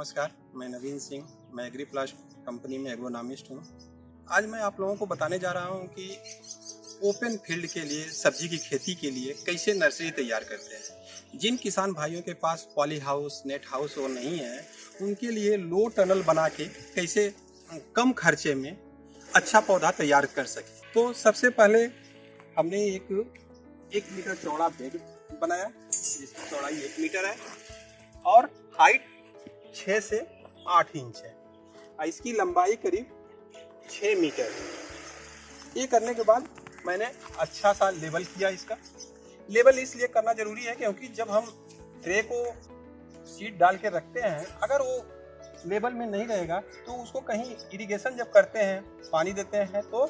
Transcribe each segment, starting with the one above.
नमस्कार, मैं नवीन सिंह, मैं एग्रीप्लास्ट कंपनी में एग्रोनॉमिस्ट हूँ। आज मैं आप लोगों को बताने जा रहा हूँ कि ओपन फील्ड के लिए सब्जी की खेती के लिए कैसे नर्सरी तैयार करते हैं। जिन किसान भाइयों के पास पॉली हाउस, नेट हाउस वो नहीं है, उनके लिए लो टनल बना के कैसे कम खर्चे में अच्छा पौधा तैयार कर सके। तो सबसे पहले हमने एक मीटर चौड़ा बेड बनाया, जिसकी चौड़ाई 1 मीटर है और हाइट 6 से 8 इंच है और इसकी लंबाई करीब 6 मीटर है। ये करने के बाद मैंने अच्छा सा लेबल किया। इसका लेबल इसलिए करना जरूरी है क्योंकि जब हम ट्रे को सीड डाल के रखते हैं, अगर वो लेबल में नहीं रहेगा तो उसको कहीं इरिगेशन जब करते हैं, पानी देते हैं, तो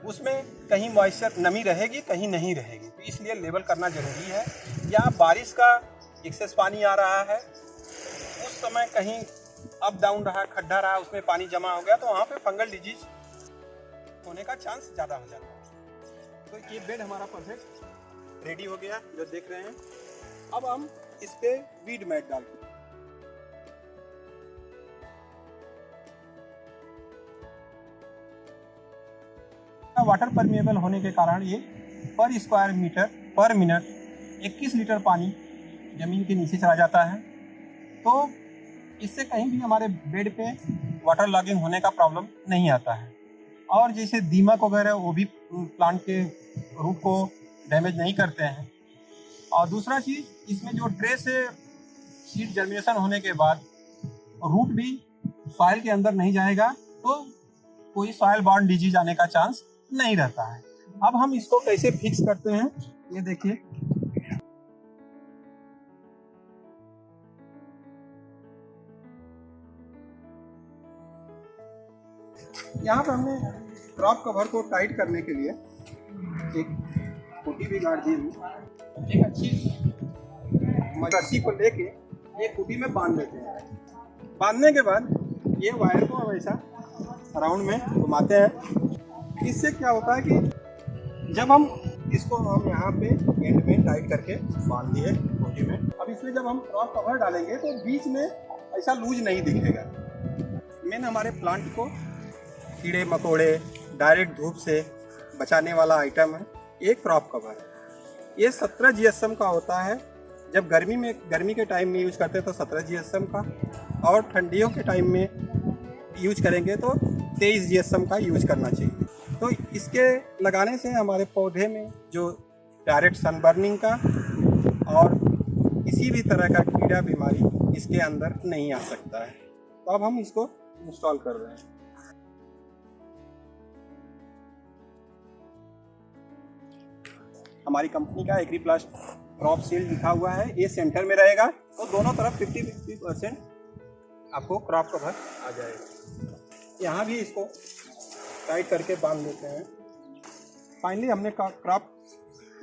उसमें कहीं मॉइस्चर नमी रहेगी, कहीं नहीं रहेगी। तो इसलिए लेबल करना जरूरी है। या बारिश का एक्सेस पानी आ रहा है, उस समय कहीं अप डाउन रहा, खड्डा रहा, उसमें पानी जमा हो गया तो वहाँ पे फंगल डिजीज होने का चांस ज़्यादा हो जाता है। तो ये बेड हमारा परफेक्ट रेडी हो गया, जो देख रहे हैं। अब हम इस पे वीड मैट डालते हैं। वाटर परमेबल होने के कारण ये पर स्क्वायर मीटर पर मिनट 21 लीटर पानी जमीन के नीचे चला जाता है। तो इससे कहीं भी हमारे बेड पे वाटर लॉगिंग होने का प्रॉब्लम नहीं आता है। और जैसे दीमक वगैरह वो भी प्लांट के रूट को डैमेज नहीं करते हैं। और दूसरा चीज़, इसमें जो ट्रे से सीड जर्मिनेशन होने के बाद रूट भी सॉइल के अंदर नहीं जाएगा, तो कोई सॉइल बॉर्न डिजीज आने का चांस नहीं रहता है। अब हम इसको कैसे फिक्स करते हैं, ये देखिए। यहाँ पर हमने क्रॉप कवर को टाइट करने के लिए एक खूंटी भी गाड़ दी है। एक अच्छी रस्सी को लेके एक खूंटी में बांध देते हैं। बांधने के बाद ये वायर को हम ऐसा राउंड में घुमाते हैं। इससे क्या होता है कि जब हम इसको यहाँ पे एंड में टाइट करके बांध दिए खूंटी में, अब इसमें जब हम क्रॉप कवर डालेंगे तो बीच में ऐसा लूज नहीं दिखेगा। मेन हमारे प्लांट को कीड़े मकोड़े, डायरेक्ट धूप से बचाने वाला आइटम है ये क्रॉप कवर है। ये 17 GSM का होता है। जब गर्मी के टाइम में यूज करते हैं तो 17 GSM का, और ठंडियों के टाइम में यूज करेंगे तो 23 GSM का यूज करना चाहिए। तो इसके लगाने से हमारे पौधे में जो डायरेक्ट सनबर्निंग का और किसी भी तरह का कीड़ा बीमारी इसके अंदर नहीं आ सकता है। तो अब हम इसको इंस्टॉल कर रहे हैं। हमारी कंपनी का एग्रीप्लास्ट क्रॉप शील्ड लिखा हुआ है, ये सेंटर में रहेगा, तो दोनों तरफ 50-50% आपको क्रॉप कवर आ जाएगा। यहाँ भी इसको टाइट करके बांध देते हैं। फाइनली हमने crop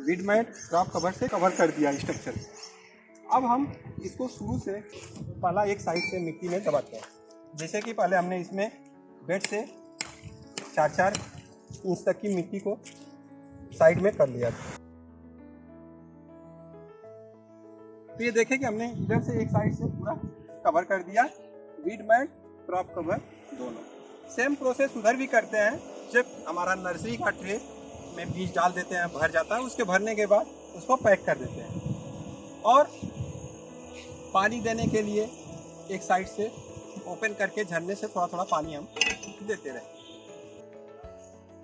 weed mat crop cover से कवर कर दिया स्ट्रक्चर। अब हम इसको शुरू से पहला एक साइड से मिट्टी में दबाते हैं। जैसे कि पहले हमने इसमें बेड से 4-4 इंच तक की मिट्टी को साइड में कर लिया था। तो ये देखें कि हमने इधर से एक साइड से पूरा कवर कर दिया, वीड मैट क्रॉप कवर दोनों। सेम प्रोसेस उधर भी करते हैं। जब हमारा नर्सरी का ट्रे में बीज डाल देते हैं, भर जाता है, उसके भरने के बाद उसको पैक कर देते हैं और पानी देने के लिए एक साइड से ओपन करके झरने से थोड़ा थोड़ा पानी हम देते रहे।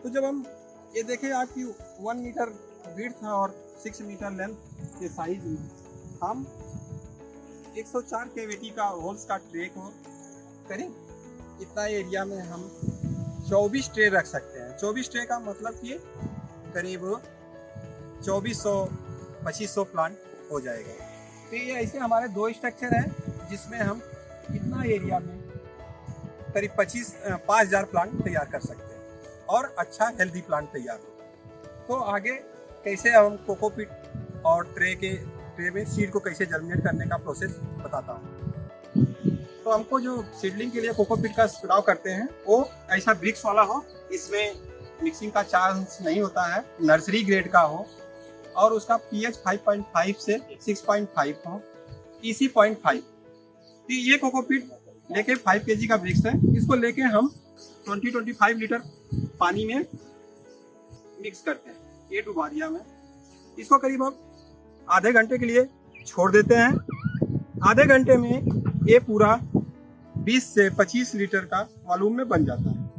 तो जब हम ये देखें आपकी 1 मीटर विड्थ और 6 मीटर लेंथ के साइज में हम 104 केवीटी का होल्स का ट्रे को करीब इतना एरिया में हम 24 ट्रे रख सकते हैं। 24 ट्रे का मतलब कि करीब 2400-2500 प्लांट हो जाएगा। तो ये ऐसे हमारे 2 स्ट्रक्चर हैं जिसमें हम इतना एरिया में करीब 5000 प्लांट तैयार कर सकते हैं और अच्छा हेल्दी प्लांट तैयार हो। तो आगे कैसे हम कोकोपीट और ट्रे में सीड को कैसे जर्मिनेट करने का प्रोसेस बताता हूँ। तो हमको जो सीडलिंग के लिए कोकोपीट का चुनाव करते हैं वो ऐसा ब्रिक्स वाला हो, इसमें मिक्सिंग का चांस नहीं होता है, नर्सरी ग्रेड का हो और उसका pH 5.5 से 6.5 हो, EC 0.5। तो ये कोकोपीट लेके 5 kg का ब्रिक्स है, इसको लेके हम 20-25 लीटर पानी में मिक्स करते हैं। ये डुबारिया में इसको करीब हम आधे घंटे के लिए छोड़ देते हैं। आधे घंटे में ये पूरा 20 से 25 लीटर का वॉल्यूम में बन जाता है।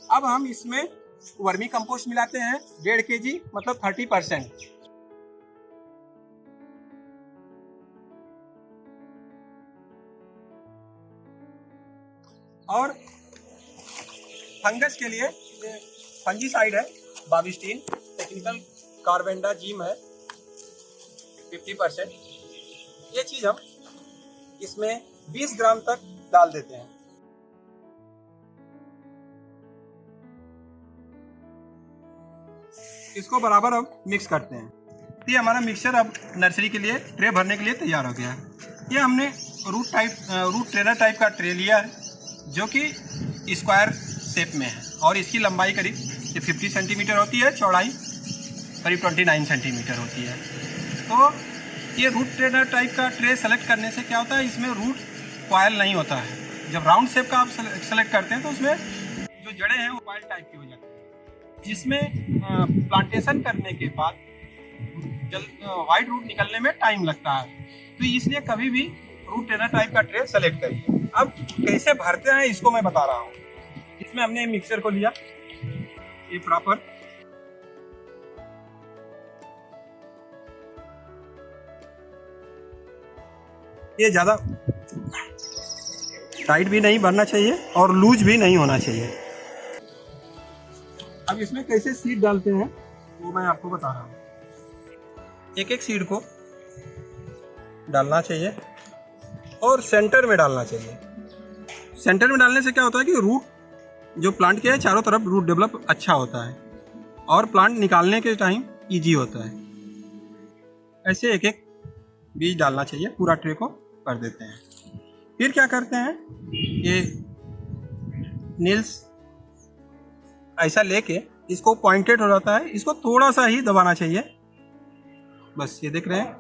अब हम इसमें वर्मी कंपोस्ट मिलाते हैं 1.5 kg, मतलब 30%। और फंगस के लिए फंजीसाइड है बाविस्टीन, टेक्निकल कार्बेंडाजिम है 50%। ये चीज हम इसमें 20 ग्राम तक डाल देते हैं। इसको बराबर अब मिक्स करते हैं। ये हमारा मिक्सचर अब नर्सरी के लिए ट्रे भरने के लिए तैयार हो गया है। ये हमने रूट ट्रेनर टाइप का ट्रे लिया है, जो कि स्क्वायर शेप में है और इसकी लंबाई करीब 50 सेंटीमीटर होती है, चौड़ाई करीब 29 सेंटीमीटर होती है। तो ये रूट ट्रेनर टाइप का ट्रे सेलेक्ट करने से क्या होता है, इसमें रूट कॉयल नहीं होता है। जब राउंड शेप का आप सेलेक्ट करते हैं तो उसमें जो जड़ें हैं वो कॉयल टाइप की हो जाती है, जिसमें प्लांटेशन करने के बाद वाइट रूट निकलने में टाइम लगता है। तो इसलिए कभी भी रूट ट्रेनर टाइप का ट्रे सेलेक्ट करिए। अब कैसे भरते हैं इसको मैं बता रहा हूँ। इसमें हमने मिक्सर को लिया, ये प्रॉपर ये ज़्यादा टाइट भी नहीं भरना चाहिए और लूज भी नहीं होना चाहिए। अब इसमें कैसे सीड डालते हैं वो मैं आपको बता रहा हूँ। एक एक सीड को डालना चाहिए और सेंटर में डालना चाहिए। सेंटर में डालने से क्या होता है कि रूट जो प्लांट के है चारों तरफ रूट डेवलप अच्छा होता है और प्लांट निकालने के टाइम इजी होता है। ऐसे एक एक बीज डालना चाहिए, पूरा ट्रे को कर देते हैं। फिर क्या करते हैं, ये नील्स ऐसा लेके इसको पॉइंटेड हो जाता है, इसको थोड़ा सा ही दबाना चाहिए, बस। ये देख रहे हैं,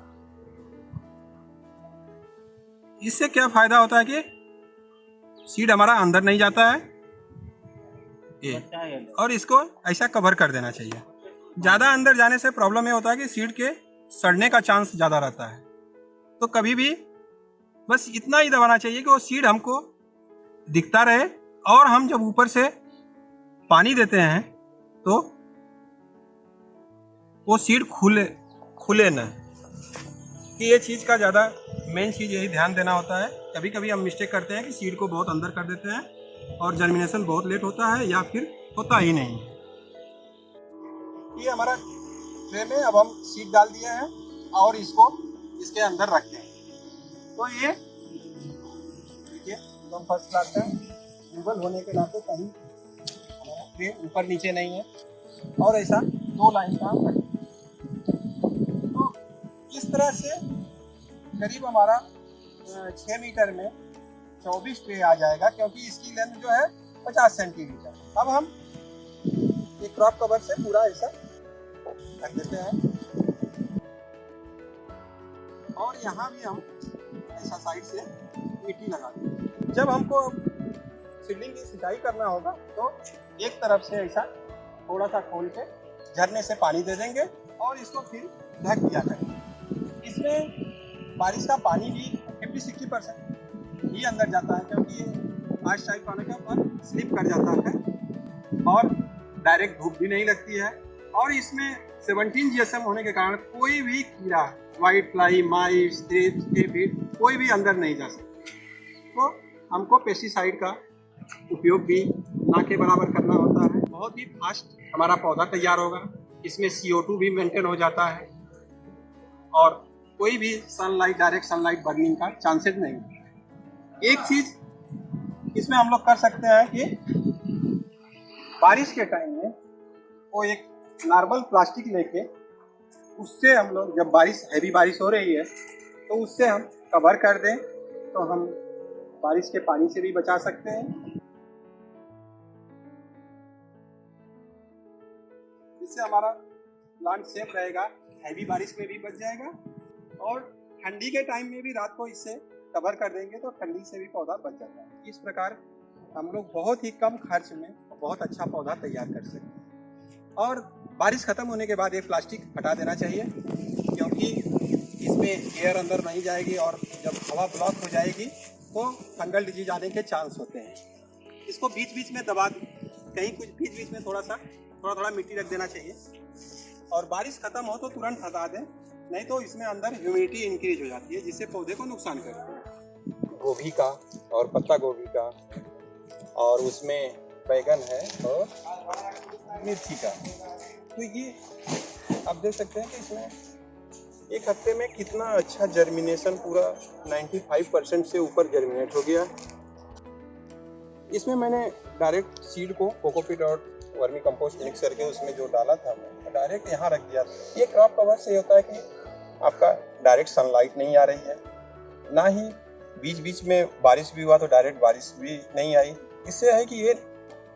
इससे क्या फायदा होता है कि सीड हमारा अंदर नहीं जाता है ये, और इसको ऐसा कवर कर देना चाहिए। ज़्यादा अंदर जाने से प्रॉब्लम ये होता है कि सीड के सड़ने का चांस ज़्यादा रहता है। तो कभी भी बस इतना ही दबाना चाहिए कि वो सीड हमको दिखता रहे, और हम जब ऊपर से पानी देते हैं तो वो सीड खुले न, कि ये चीज़ का ज़्यादा मेन चीज़ यही ध्यान देना होता है। कभी कभी हम मिस्टेक करते हैं कि सीड को बहुत अंदर कर देते हैं और जर्मिनेशन बहुत लेट होता है या फिर होता ही नहीं। ये हमारा ट्रे में अब हम सीड डाल दिए हैं और इसको इसके अंदर रखते हैं। तो ये देखिए एकदम फर्स्ट क्लास है, डबल होने के नाते कहीं ट्रे ऊपर नीचे नहीं है, और ऐसा 2 लाइन का। तो इस तरह से करीब हमारा 6 मीटर में 24 ट्रे आ जाएगा, क्योंकि इसकी लेंथ जो है 50 सेंटीमीटर। अब हम एक क्रॉप कवर से पूरा ऐसा रख देते हैं, और यहाँ भी हम ऐसा साइड से मिट्टी लगा देंगे। जब हमको सीडलिंग की सिंचाई करना होगा तो एक तरफ से ऐसा थोड़ा सा खोल के झरने से पानी दे देंगे और इसको फिर ढक दिया करेंगे। इसमें बारिश का पानी भी 50-60% ही अंदर जाता है, क्योंकि ये आर्च टाइप होने के ऊपर स्लिप कर जाता है और डायरेक्ट धूप भी नहीं लगती है। और इसमें 17 GSM होने के कारण कोई भी कीड़ा, वाइट फ्लाई, माइस, एफिड, कोई भी अंदर नहीं जा सकता। तो हमको पेस्टिसाइड का उपयोग भी ना के बराबर करना होता है। बहुत ही फास्ट हमारा पौधा तैयार होगा, इसमें CO2 भी मेंटेन हो जाता है और कोई भी सनलाइट, डायरेक्ट सनलाइट बर्निंग का चांसेस नहीं है। एक चीज इसमें हम लोग कर सकते हैं कि बारिश के टाइम में वो एक नॉर्मल प्लास्टिक लेके उससे हम लोग, जब बारिश हैवी बारिश हो रही है तो उससे हम कवर कर दें, तो हम बारिश के पानी से भी बचा सकते हैं। इससे हमारा प्लांट सेफ रहेगा, हैवी बारिश में भी बच जाएगा, और ठंडी के टाइम में भी रात को इससे कवर कर देंगे तो ठंडी से भी पौधा बच जाता है। इस प्रकार हम लोग बहुत ही कम खर्च में बहुत अच्छा पौधा तैयार कर सकते हैं। और बारिश खत्म होने के बाद ये प्लास्टिक हटा देना चाहिए, क्योंकि इसमें एयर अंदर नहीं जाएगी और जब हवा ब्लॉक हो जाएगी तो फंगल डिजीज आने के चांस होते हैं। इसको बीच बीच में दबा कहीं कुछ बीच बीच में थोड़ा मिट्टी रख देना चाहिए, और बारिश खत्म हो तो तुरंत हटा दें, नहीं तो इसमें अंदर ह्यूमिडिटी इंक्रीज हो जाती है जिससे पौधे को नुकसान करती है। गोभी का और पत्ता गोभी का, और उसमें बैगन है और मिर्ची का। तो ये आप देख सकते हैं कि इसमें एक हफ्ते में कितना अच्छा जर्मिनेशन, पूरा 95% से ऊपर जर्मिनेट हो गया। इसमें मैंने डायरेक्ट सीड को कोकोपीट और वर्मी कंपोस्ट मिक्स करके उसमें जो डाला था मैं डायरेक्ट यहाँ रख दिया। ये क्रॉप कवर से होता है कि आपका डायरेक्ट सनलाइट नहीं आ रही है, ना ही बीच बीच में बारिश भी हुआ तो डायरेक्ट बारिश भी नहीं आई। इससे है कि ये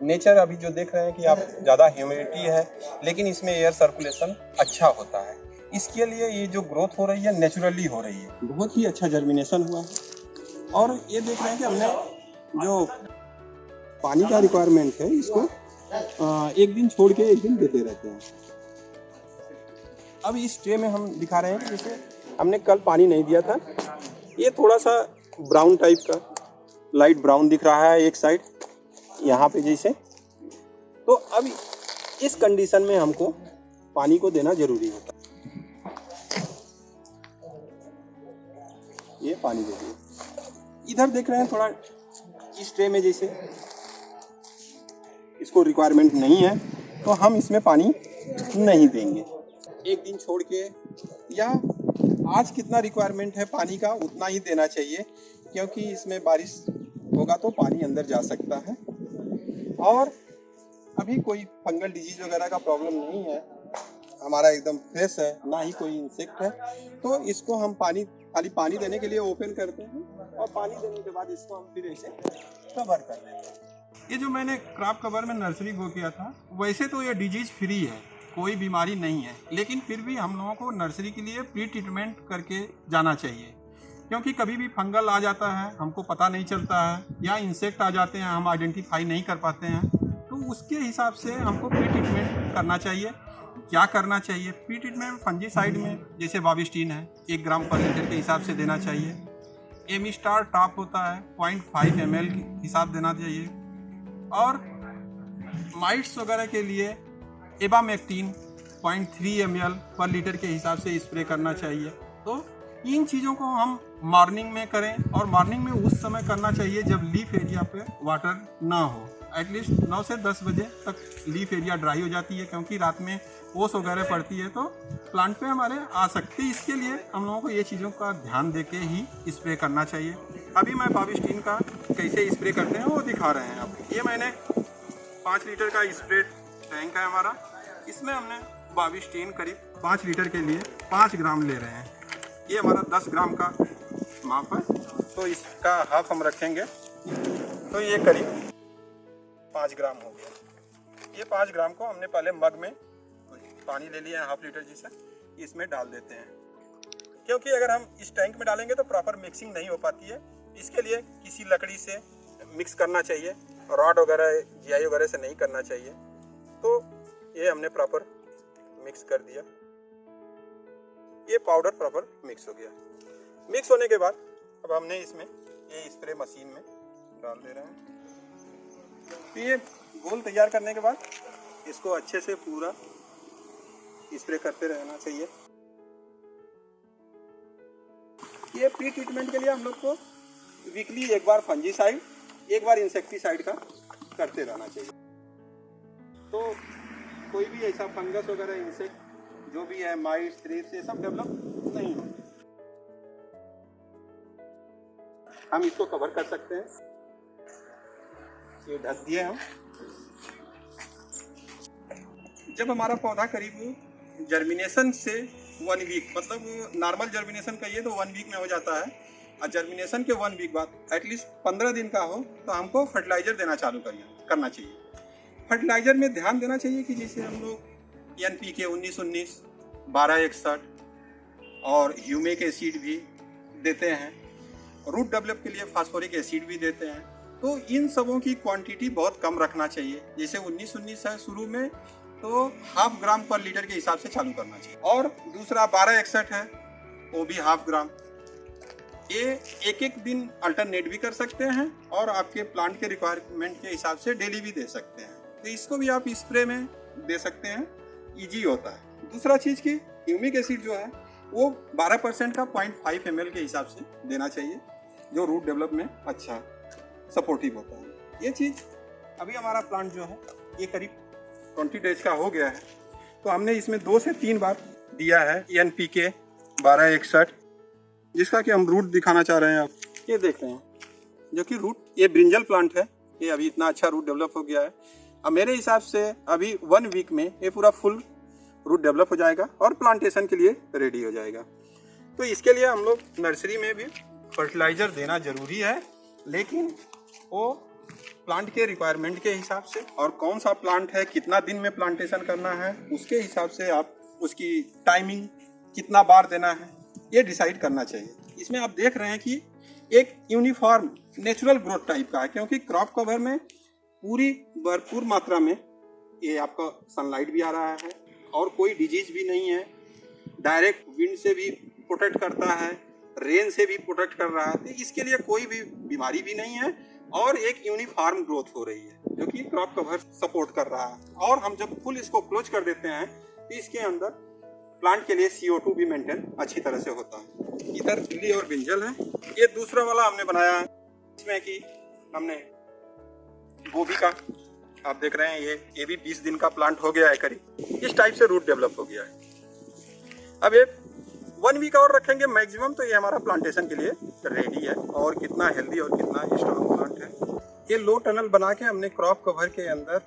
नेचर अभी जो देख रहे हैं कि आप ज़्यादा ह्यूमिडिटी है लेकिन इसमें एयर सर्कुलेशन अच्छा होता है, इसके लिए ये जो ग्रोथ हो रही है नेचुरली हो रही है। बहुत ही अच्छा जर्मिनेशन हुआ है। और ये देख रहे हैं कि हमने जो पानी का रिक्वायरमेंट है इसको एक दिन छोड़ के एक दिन देते रहते हैं। अब इस ट्रे में हम दिखा रहे हैं कि जैसे हमने कल पानी नहीं दिया था, ये थोड़ा सा ब्राउन टाइप का लाइट ब्राउन दिख रहा है एक साइड यहाँ पे जैसे। तो अब इस कंडीशन में हमको पानी को देना जरूरी होता है। ये पानी दे दिए। इधर देख रहे हैं थोड़ा इस ट्रे में जैसे इसको रिक्वायरमेंट नहीं है तो हम इसमें पानी नहीं देंगे। एक दिन छोड़ के या आज कितना रिक्वायरमेंट है पानी का उतना ही देना चाहिए, क्योंकि इसमें बारिश होगा तो पानी अंदर जा सकता है। और अभी कोई फंगल डिजीज वगैरह का प्रॉब्लम नहीं है, हमारा एकदम फ्रेश है, ना ही कोई इंसेक्ट है। तो इसको हम खाली पानी देने के लिए ओपन करते हैं और पानी देने के बाद इसको हम फिर ऐसे कवर कर देते हैं। ये जो मैंने क्रॉप कवर में नर्सरी गो किया था, वैसे तो ये डिजीज फ्री है, कोई बीमारी नहीं है, लेकिन फिर भी हम लोगों को नर्सरी के लिए प्री ट्रीटमेंट करके जाना चाहिए, क्योंकि कभी भी फंगल आ जाता है हमको पता नहीं चलता है, या इंसेक्ट आ जाते हैं हम आइडेंटिफाई नहीं कर पाते हैं। तो उसके हिसाब से हमको प्री ट्रीटमेंट करना चाहिए। क्या करना चाहिए प्री ट्रीटमेंट? फंजीसाइड में जैसे बाविस्टीन है 1 ग्राम पर लीटर के हिसाब से देना चाहिए। एमिस्टार टॉप होता है 0.5 ml के हिसाब देना चाहिए। और माइट्स वगैरह के लिए एबामेक्टिन 0.3 ml पर लीटर के हिसाब से स्प्रे करना चाहिए। तो इन चीज़ों को हम मॉर्निंग में करें, और मॉर्निंग में उस समय करना चाहिए जब लीफ एरिया पे वाटर ना हो। एटलीस्ट 9 से 10 बजे तक लीफ एरिया ड्राई हो जाती है, क्योंकि रात में ओस वगैरह पड़ती है तो प्लांट पे हमारे आ सकती है। इसके लिए हम लोगों को ये चीज़ों का ध्यान देके ही स्प्रे करना चाहिए। अभी मैं बाविस्टीन का कैसे स्प्रे करते हैं वो दिखा रहे हैं आप। ये मैंने 5 लीटर का स्प्रे टैंक है हमारा, इसमें हमने बाविस्टीन करीब 5 लीटर के लिए 5 ग्राम ले रहे हैं। ये हमारा 10 ग्राम का माप है, तो इसका हाफ हम रखेंगे, तो ये करीब 5 ग्राम हो गया। ये 5 ग्राम को हमने पहले मग में पानी ले लिया है हाफ लीटर जैसा, इसमें डाल देते हैं, क्योंकि अगर हम इस टैंक में डालेंगे तो प्रॉपर मिक्सिंग नहीं हो पाती है। इसके लिए किसी लकड़ी से मिक्स करना चाहिए, रॉड वगैरह GI वगैरह से नहीं करना चाहिए। तो ये हमने प्रॉपर मिक्स कर दिया, ये पाउडर प्रॉपर मिक्स हो गया। मिक्स होने के बाद अब हमने इसमें ये स्प्रे मशीन में डाल दे रहे हैं। तो ये घोल तैयार करने के बाद इसको अच्छे से पूरा स्प्रे करते रहना चाहिए। ये प्री ट्रीटमेंट के लिए हम लोग को वीकली 1 बार फंजीसाइड, 1 बार इंसेक्टिसाइड का करते रहना चाहिए। तो कोई भी ऐसा फंगस वगैरह इंसेक्ट जो भी है, माइट्स, थ्रिप्स, ये सब डेवलप नहीं होते। हम इसको कवर कर सकते हैं, ये ढक दिए हम। जब हमारा पौधा करीब जर्मिनेशन से 1 वीक, मतलब नॉर्मल जर्मिनेशन कहिए तो 1 वीक में हो जाता है, और जर्मिनेशन के 1 वीक बाद एटलीस्ट 15 दिन का हो तो हमको फर्टिलाइजर देना चालू करना चाहिए। फर्टिलाइजर में ध्यान देना चाहिए कि जैसे हम लोग NPK 19-19, 12-61 और ह्यूमिक एसिड भी देते हैं। रूट डेवलप के लिए फास्फोरिक एसिड भी देते हैं। तो इन सबों की क्वांटिटी बहुत कम रखना चाहिए। जैसे 19-19 है शुरू में, तो 0.5 ग्राम पर लीटर के हिसाब से चालू करना चाहिए। और दूसरा 1261 है, वो भी 0.5 ग्राम। ये एक दिन अल्टरनेट भी कर सकते हैं और आपके प्लांट के रिक्वायरमेंट के हिसाब से डेली भी दे सकते हैं। तो इसको भी आप स्प्रे में दे सकते हैं, इजी होता है। दूसरा चीज़ की ह्यूमिक एसिड जो है वो 12% का 0.5 ml के हिसाब से देना चाहिए, जो रूट डेवलप में अच्छा सपोर्टिव होता है। ये चीज़ अभी हमारा प्लांट जो है ये करीब 20 डेज का हो गया है, तो हमने इसमें 2 से 3 बार दिया है NPK 1261, जिसका कि हम रूट दिखाना चाह रहे हैं। आप ये देख रहे हैं, जो कि रूट, ये ब्रिंजल प्लांट है, ये अभी इतना अच्छा रूट डेवलप हो गया है। अब मेरे हिसाब से अभी 1 वीक में ये पूरा फुल रूट डेवलप हो जाएगा और प्लांटेशन के लिए रेडी हो जाएगा। तो इसके लिए हम लोग नर्सरी में भी फर्टिलाइज़र देना ज़रूरी है, लेकिन वो प्लांट के रिक्वायरमेंट के हिसाब से और कौन सा प्लांट है, कितना दिन में प्लांटेशन करना है, उसके हिसाब से आप उसकी टाइमिंग कितना बार देना है ये डिसाइड करना चाहिए। इसमें आप देख रहे हैं कि एक यूनिफॉर्म नेचुरल ग्रोथ टाइप का है, क्योंकि क्रॉप कवर में पूरी भरपूर मात्रा में ये आपका सनलाइट भी आ रहा है और कोई डिजीज भी नहीं है, डायरेक्ट विंड से भी प्रोटेक्ट करता है, रेन से भी प्रोटेक्ट कर रहा है। तो इसके लिए कोई भी बीमारी भी नहीं है और एक यूनिफॉर्म ग्रोथ हो रही है, जो कि क्रॉप कवर सपोर्ट कर रहा है। और हम जब फुल इसको क्लोज कर देते हैं तो इसके अंदर प्लांट के लिए CO2 भी मेंटेन अच्छी तरह से होता है। इधर दिल्ली और ब्रिंजल है, ये दूसरा वाला हमने बनाया है, इसमें कि हमने गोभी का, आप देख रहे हैं ये भी 20 दिन का प्लांट हो गया है करीब, इस टाइप से रूट डेवलप हो गया है। अब ये 1 वीक और रखेंगे मैक्सिमम, तो ये हमारा प्लांटेशन के लिए रेडी है। और कितना हेल्दी और कितना स्ट्रॉन्ग प्लांट है। ये लो टनल बना के हमने क्रॉप कवर के अंदर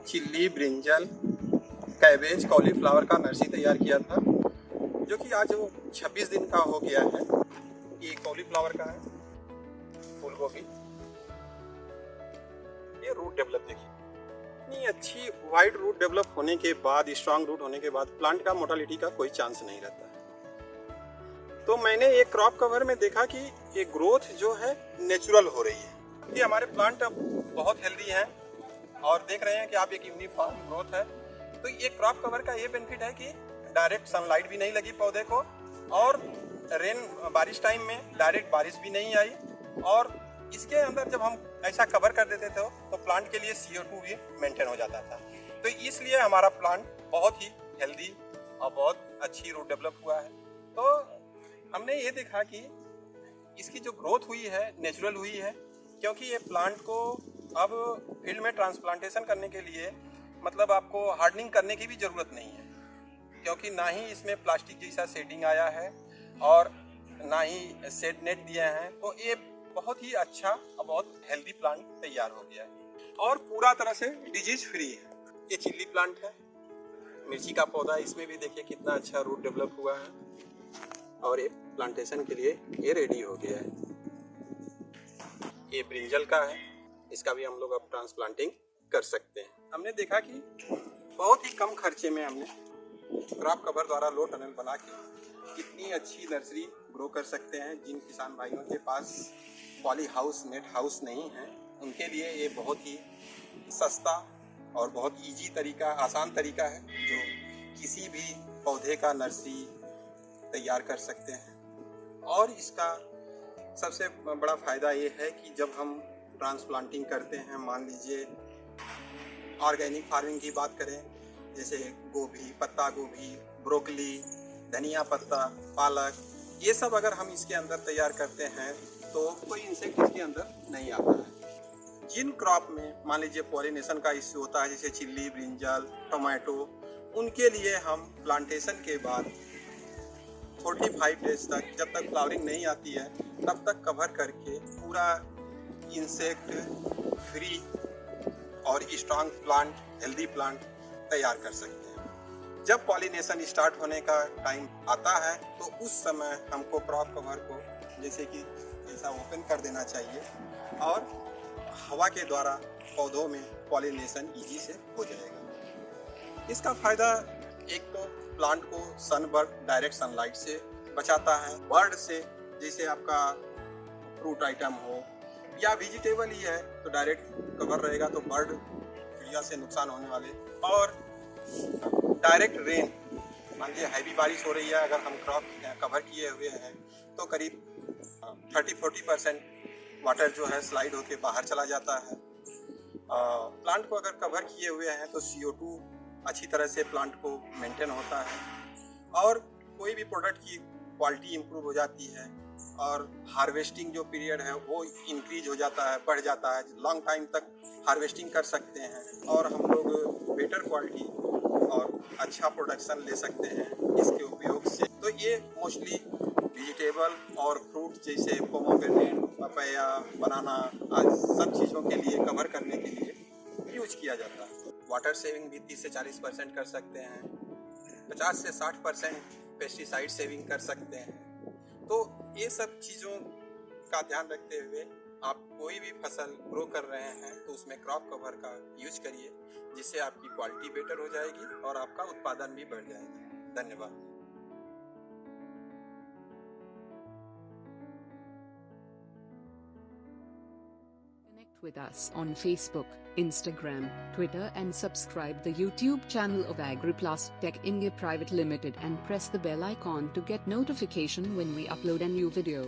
चिल्ली, ब्रिंजल, कैबेज, कॉलीफ्लावर का नर्सरी तैयार किया था, जो कि आज वो 26 दिन का हो गया है। ये कॉलीफ्लावर का है, फूल गोभी, ये रूट डेवलप देखिए, इतनी अच्छी वाइड रूट डेवलप होने के बाद, स्ट्रांग रूट होने के बाद प्लांट का मोर्टालिटी का कोई चांस नहीं रहता है। तो मैंने ये क्रॉप कवर में देखा कि ये ग्रोथ जो है नेचुरल हो रही है। ये हमारे प्लांट अब बहुत हेल्दी हैं और देख रहे हैं कि आप एक यूनिफॉर्म ग्रोथ है। तो ये क्रॉप कवर का ये बेनिफिट है कि डायरेक्ट सनलाइट भी नहीं लगी पौधे को और बारिश टाइम में डायरेक्ट बारिश भी नहीं आई। और इसके अंदर जब हम ऐसा कवर कर देते थे तो प्लांट के लिए CO2 भी मेंटेन हो जाता था। तो इसलिए हमारा प्लांट बहुत ही हेल्दी और बहुत अच्छी रूट डेवलप हुआ है। तो हमने ये देखा कि इसकी जो ग्रोथ हुई है नेचुरल हुई है, क्योंकि ये प्लांट को अब फील्ड में ट्रांसप्लांटेशन करने के लिए मतलब आपको हार्डनिंग करने की भी ज़रूरत नहीं है, क्योंकि ना ही इसमें प्लास्टिक जैसा शेडिंग आया है और ना ही शेड नेट दिए हैं। तो ये बहुत ही अच्छा और बहुत हेल्दी प्लांट तैयार हो गया है और पूरा तरह से डिजीज फ्री है। ये चिल्ली प्लांट है, मिर्ची का पौधा, इसमें भी देखिए कितना अच्छा रूट डेवलप हुआ है और ये प्लांटेशन के लिए ये रेडी हो गया है। ये ब्रिंजल का है, इसका भी हम लोग अब ट्रांसप्लांटिंग कर सकते हैं। हमने देखा कि बहुत ही कम खर्चे में हमने क्रॉप कवर द्वारा लो टनल बना के कितनी अच्छी नर्सरी ग्रो कर सकते हैं। जिन किसान भाइयों के पास पॉली हाउस, नेट हाउस नहीं है, उनके लिए ये बहुत ही सस्ता और बहुत इजी तरीका, आसान तरीका है, जो किसी भी पौधे का नर्सरी तैयार कर सकते हैं। और इसका सबसे बड़ा फ़ायदा ये है कि जब हम ट्रांसप्लांटिंग करते हैं, मान लीजिए ऑर्गेनिक फार्मिंग की बात करें, जैसे गोभी, पत्ता गोभी, ब्रोकली, धनिया पत्ता, पालक, ये सब अगर हम इसके अंदर तैयार करते हैं तो कोई इंसेक्ट इसके अंदर नहीं आता है। जिन क्रॉप में मान लीजिए पॉलिनेशन का इश्यू होता है, जैसे चिल्ली, ब्रिंजल, टोमेटो, उनके लिए हम प्लांटेशन के बाद 45 डेज तक, जब तक फ्लावरिंग नहीं आती है, तब तक कवर करके पूरा इंसेक्ट फ्री और स्ट्रांग प्लांट, हेल्दी प्लांट तैयार कर सकते हैं। जब पॉलिनेशन स्टार्ट होने का टाइम आता है तो उस समय हमको क्रॉप कवर को जैसे कि ऐसा ओपन कर देना चाहिए और हवा के द्वारा पौधों में पॉलिनेशन इजी से हो जाएगा। इसका फ़ायदा एक तो प्लांट को सनबर्ड, डायरेक्ट सनलाइट से बचाता है, बर्ड से, जैसे आपका फ्रूट आइटम हो या वेजिटेबल ही है तो डायरेक्ट कवर रहेगा तो बर्ड चिड़िया से नुकसान होने वाले। और डायरेक्ट रेन, मान लीजिए हैवी बारिश हो रही है, अगर हम क्रॉप कवर किए हुए हैं तो करीब 30-40% वाटर जो है स्लाइड होके बाहर चला जाता है। प्लांट को अगर कवर किए हुए हैं तो CO2 अच्छी तरह से प्लांट को मेंटेन होता है और कोई भी प्रोडक्ट की क्वालिटी इम्प्रूव हो जाती है और हार्वेस्टिंग जो पीरियड है वो इंक्रीज हो जाता है, बढ़ जाता है, लॉन्ग टाइम तक हार्वेस्टिंग कर सकते हैं और हम लोग बेटर क्वालिटी और अच्छा प्रोडक्शन ले सकते हैं इसके उपयोग से। तो ये मोस्टली वेजिटेबल और फ्रूट जैसे पोमोग्रेनेट, पपाया, बनाना आज सब चीज़ों के लिए कवर करने के लिए यूज किया जाता है। वाटर सेविंग भी 30 से 40% कर सकते हैं, 50 से 60% पेस्टिसाइड सेविंग कर सकते हैं। तो ये सब चीज़ों का ध्यान रखते हुए आप कोई भी फसल ग्रो कर रहे हैं तो उसमें क्रॉप कवर का यूज करिए, जिससे आपकी क्वालिटी बेटर हो जाएगी और आपका उत्पादन भी बढ़ जाएगा। धन्यवाद। Connect with us on Facebook, Instagram, Twitter and subscribe the YouTube channel of AgriPlus Tech India Private Limited and press the bell icon to get notification when we upload a new video.